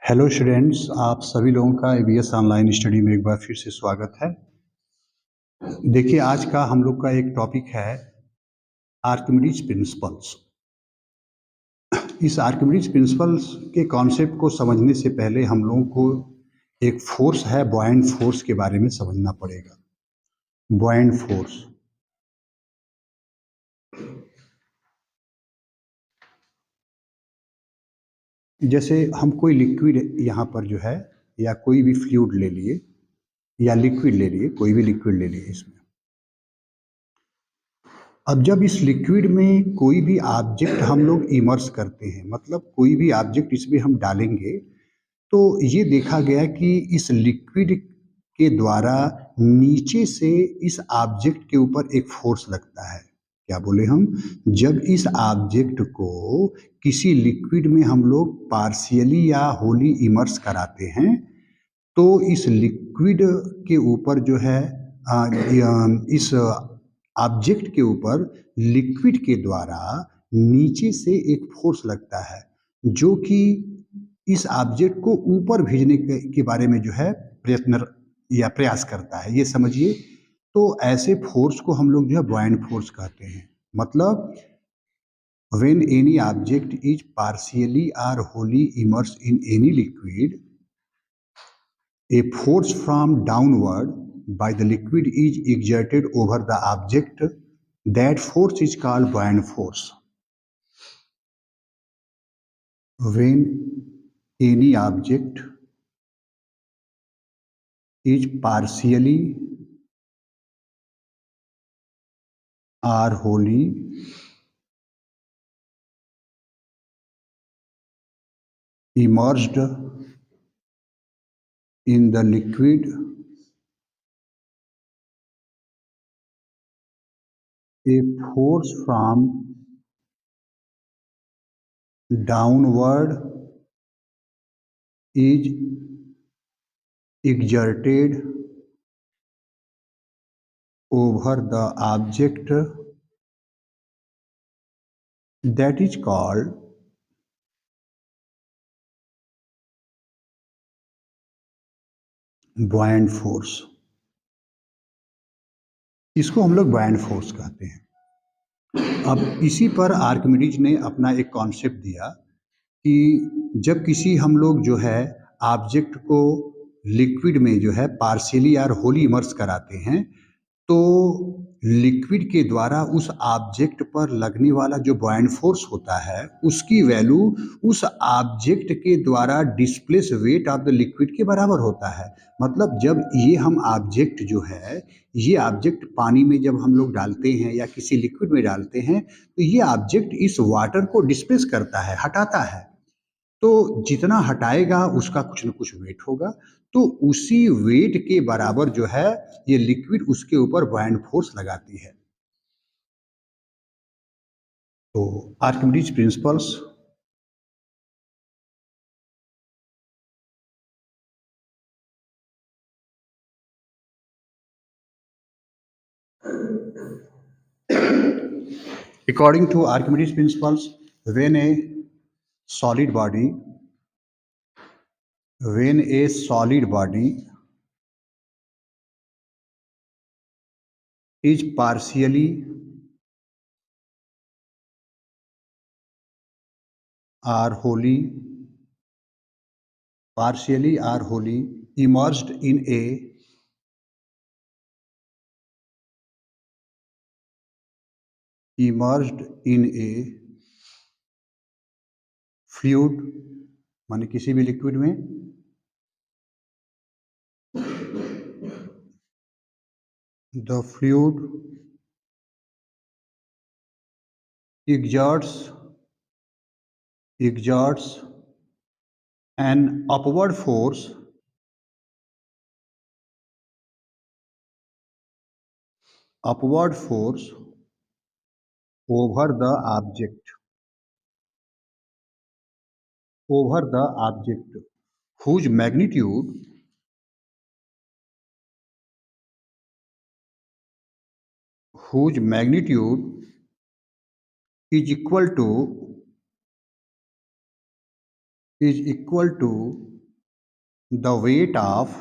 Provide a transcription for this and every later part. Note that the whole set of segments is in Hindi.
हेलो स्टूडेंट्स, आप सभी लोगों का ईवीएस ऑनलाइन स्टडी में एक बार फिर से स्वागत है। देखिए, आज का हम लोग का एक टॉपिक है आर्किमिडीज प्रिंसिपल्स। इस आर्किमिडीज प्रिंसिपल्स के कॉन्सेप्ट को समझने से पहले हम लोगों को एक फोर्स है बॉयंट फोर्स के बारे में समझना पड़ेगा। बॉयंट फोर्स जैसे हम कोई लिक्विड यहाँ पर जो है या कोई भी फ्लूइड ले लिए या लिक्विड ले लिए, कोई भी लिक्विड ले लिए इसमें। अब जब इस लिक्विड में कोई भी ऑब्जेक्ट हम लोग इमर्स करते हैं, मतलब कोई भी ऑब्जेक्ट इसमें हम डालेंगे, तो ये देखा गया कि इस लिक्विड के द्वारा नीचे से इस ऑब्जेक्ट के ऊपर एक फोर्स लगता है। क्या बोले हम? जब इस ऑब्जेक्ट को किसी लिक्विड में हम लोग पार्शियली या होली इमर्स कराते हैं, तो इस लिक्विड के ऊपर जो है इस ऑब्जेक्ट के ऊपर लिक्विड के द्वारा नीचे से एक फोर्स लगता है, जो कि इस ऑब्जेक्ट को ऊपर भेजने के बारे में जो है प्रयत्न या प्रयास करता है। ये समझिए। तो ऐसे फोर्स को हम लोग जो है बॉयंट फोर्स कहते हैं। मतलब when any object is partially or wholly immersed in any liquid, a force from downward by the liquid is exerted over the object. That force is called buoyant force. When any object is partially or wholly immersed in the liquid, a force from downward is exerted over the object. That is called buoyant force. इसको हम लोग buoyant force कहते हैं। अब इसी पर आर्किमिडीज ने अपना एक कॉन्सेप्ट दिया कि जब किसी हम लोग जो है ऑब्जेक्ट को लिक्विड में जो है पार्शियली और होली इमर्स कराते हैं, तो लिक्विड के द्वारा उस ऑब्जेक्ट पर लगने वाला जो बॉयंट फोर्स होता है, उसकी वैल्यू उस ऑब्जेक्ट के द्वारा displace weight of the liquid के बराबर होता है। मतलब जब ये हम ऑब्जेक्ट जो है, ये ऑब्जेक्ट पानी में जब हम लोग डालते हैं या किसी लिक्विड में डालते हैं, तो ये ऑब्जेक्ट इस वाटर को डिस्प्लेस करता है, हटाता है। तो जितना हटाएगा उसका कुछ न कुछ वेट होगा, तो उसी वेट के बराबर जो है ये लिक्विड उसके ऊपर बॉयंट फोर्स लगाती है। तो Archimedes principles according to Archimedes principles, when a solid body when a solid body is partially or wholly immersed in a fluid, माने किसी भी लिक्विड में, the fluid exerts an upward force over the object whose magnitude is equal to the weight of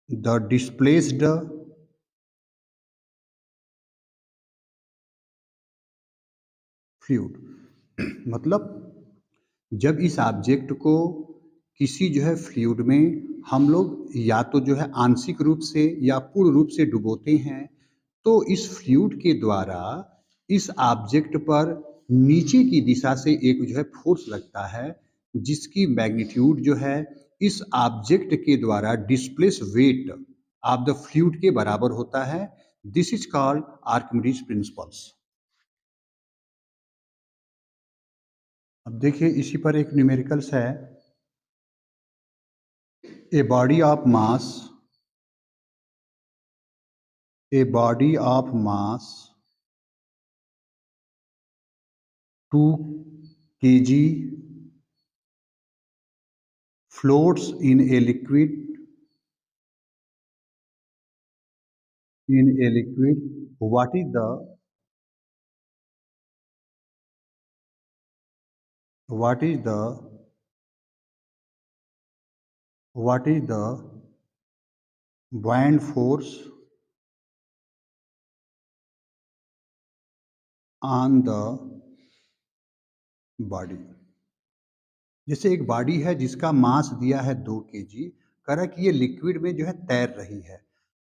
the displaced fluid मतलब जब इस ऑब्जेक्ट को किसी जो है फ्लूइड में हम लोग या तो जो है आंशिक रूप से या पूर्ण रूप से डुबोते हैं, तो इस फ्लूइड के द्वारा इस ऑब्जेक्ट पर नीचे की दिशा से एक जो है फोर्स लगता है, जिसकी मैग्नीट्यूड जो है इस ऑब्जेक्ट के द्वारा displace weight of the fluid के बराबर होता है। This is called Archimedes principles. अब देखिए इसी पर एक न्यूमेरिकल्स है। A body of mass, a body of mass 2 kg floats in a liquid in a liquid. What is the what is the what is the buoyant force on the body? जैसे एक बॉडी है जिसका मास दिया है 2 kg, कह रहा है कि ये लिक्विड में जो है तैर रही है।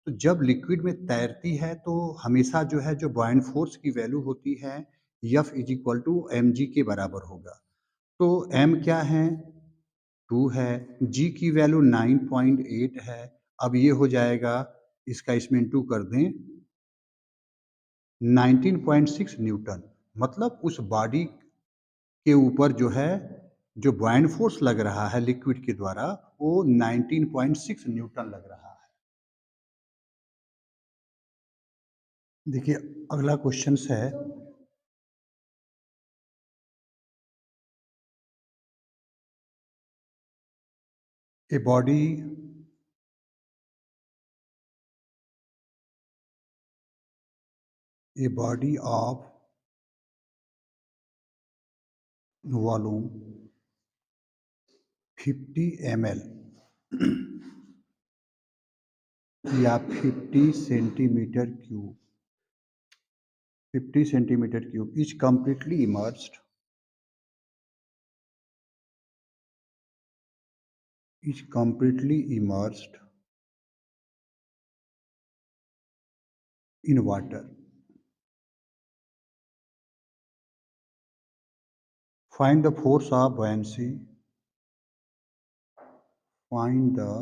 तो जब लिक्विड में तैरती है तो हमेशा जो है जो बॉयंट फोर्स की वैल्यू होती है F is equal to m g के बराबर होगा। तो m क्या है? 2 है, g की वैल्यू 9.8 है। अब ये हो जाएगा, इसका इसमें इंटू कर दें, 19.6 न्यूटन। मतलब उस बॉडी के ऊपर जो है जो बॉयंट फोर्स लग रहा है लिक्विड के द्वारा वो 19.6 न्यूटन लग रहा है। देखिए अगला क्वेश्चन है, a body of volume 50 ml या 50 centimetre cube is completely immersed in water. Find the force of buoyancy. Find the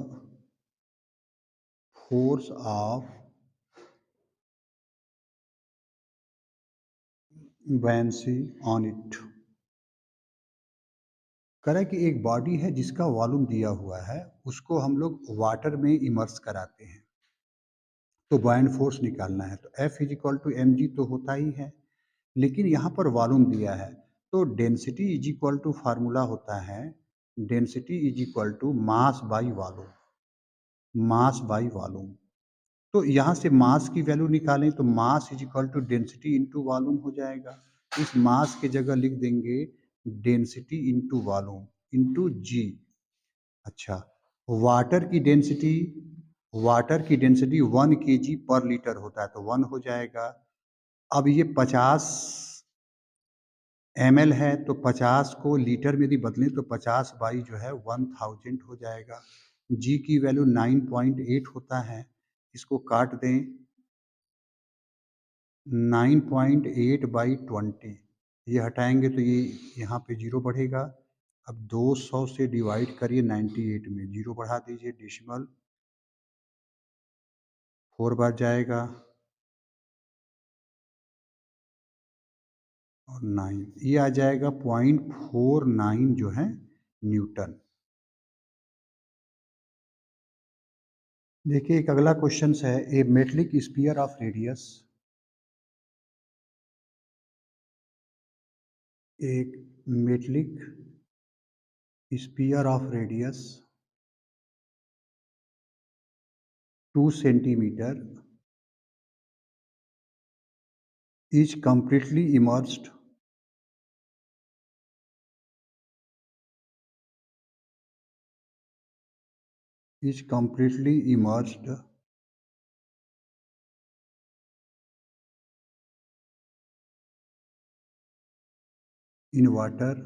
force of buoyancy on it. कह रहा है कि एक बॉडी है जिसका वॉल्यूम दिया हुआ है, उसको हम लोग वाटर में इमर्स कराते हैं, तो बॉयंट फोर्स निकालना है। तो F is equal to m g तो होता ही है, लेकिन यहाँ पर वॉल्यूम दिया है, तो density is equal to formula होता है, density is equal to mass by volume, mass by volume. तो यहाँ से मास की वैल्यू निकालें तो mass is equal to density into volume हो जाएगा। इस मास के जगह लिख देंगे density into volume into g. अच्छा, वाटर की डेंसिटी वाटर की डेंसिटी 1 kg पर लीटर होता है, तो 1 हो जाएगा। अब ये 50 ml है, तो 50 को लीटर में यदि बदलें तो 50 बाई जो है 1000 हो जाएगा। जी की वैल्यू 9.8 होता है, इसको काट दें, 9.8 बाई 20, ये हटाएंगे तो ये यहाँ पे जीरो बढ़ेगा। अब 200 से डिवाइड करिए 98 में, जीरो बढ़ा दीजिए, डेसिमल 4 बार जाएगा और 9, ये आ जाएगा 0.49 जो है न्यूटन। देखिए एक अगला क्वेश्चन है, ए मेटलिक स्फीयर ऑफ रेडियस, एक metallic sphere of radius 2 centimetre is completely immersed is completely immersed in water.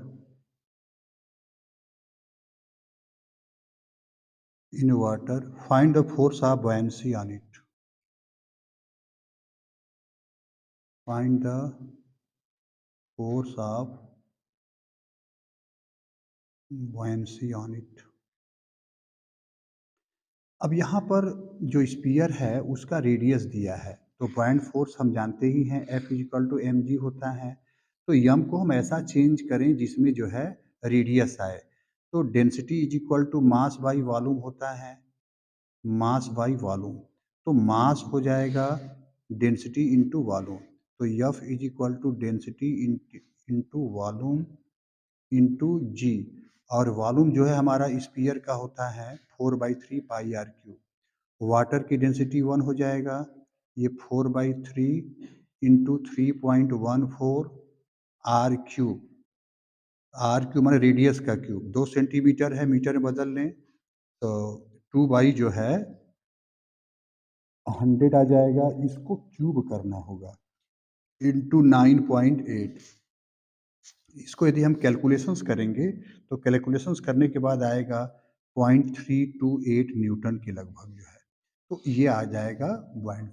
In water, find the force of buoyancy on it. Find the force of buoyancy on it. अब यहाँ पर जो स्पीयर है उसका रेडियस दिया है, तो पॉइंट फोर्स हम जानते ही हैं F equal to m g होता है। तो यम को हम ऐसा चेंज करें जिसमें जो है रेडियस आए, तो density is equal to mass by volume होता है, मास बाई वॉल्यूम। तो मास हो जाएगा डेंसिटी इंटू वॉल्यूम, तो F is equal to density into volume into g. और वॉल्यूम जो है हमारा स्पीयर का होता है 4/3 पाई आर क्यूब। वाटर की डेंसिटी 1 हो जाएगा, ये 4/3 into 3.14 r cube. R cube माने रेडियस का क्यूब, 2 सेंटीमीटर है, मीटर में बदल लें तो 2 बाई जो है 100 आ जाएगा, इसको क्यूब करना होगा इंटू 9.8। इसको यदि हम कैलकुलेशंस करेंगे तो कैलकुलेशंस करने के बाद आएगा 0.328 न्यूटन के लगभग जो है, तो ये आ जाएगा 1